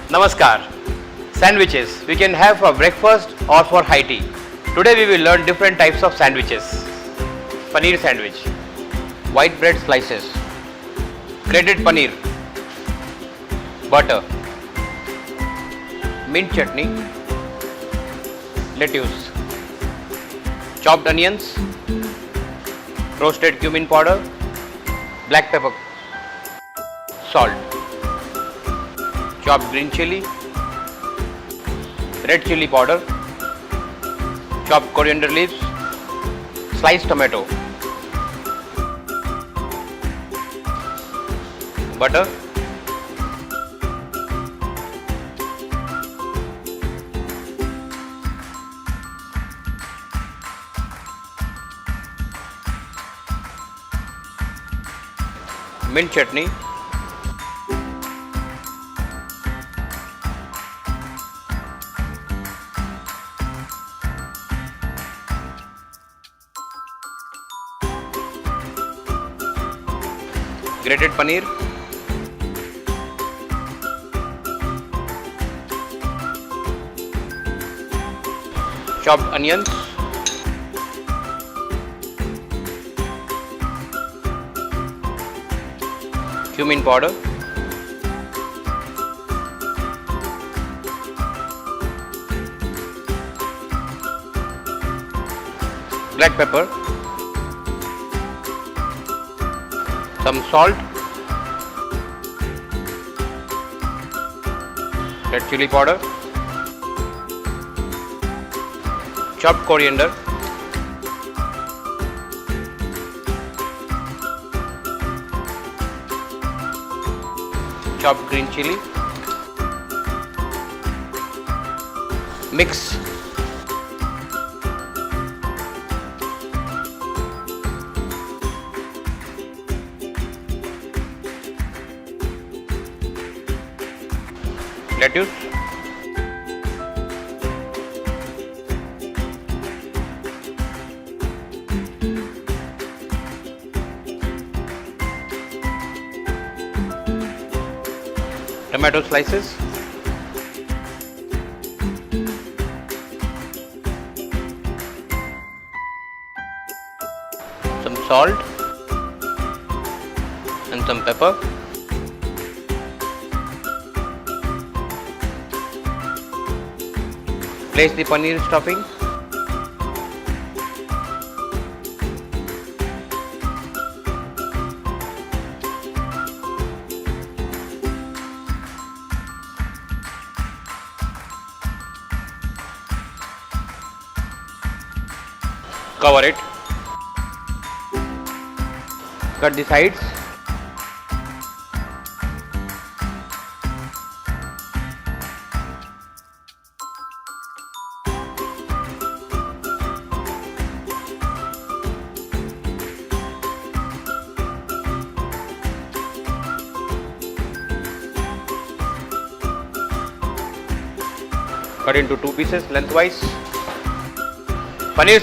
Namaskar. Sandwiches we can have for breakfast or for high tea. Today we will learn different types of sandwiches. Paneer sandwich, white bread slices, grated paneer, butter, mint chutney, lettuce, chopped onions, roasted cumin powder, black pepper, salt, chopped green chilli, red chilli powder, chopped coriander leaves, sliced tomato, butter, mint chutney, grated paneer, chopped onions, cumin powder, black pepper, some salt, red chilli powder, chopped coriander, chopped green chilli, mix, lettuce, tomato slices, some salt and some pepper, place the paneer stuffing, cover it, cut the sides, cut into two pieces lengthwise. Paneer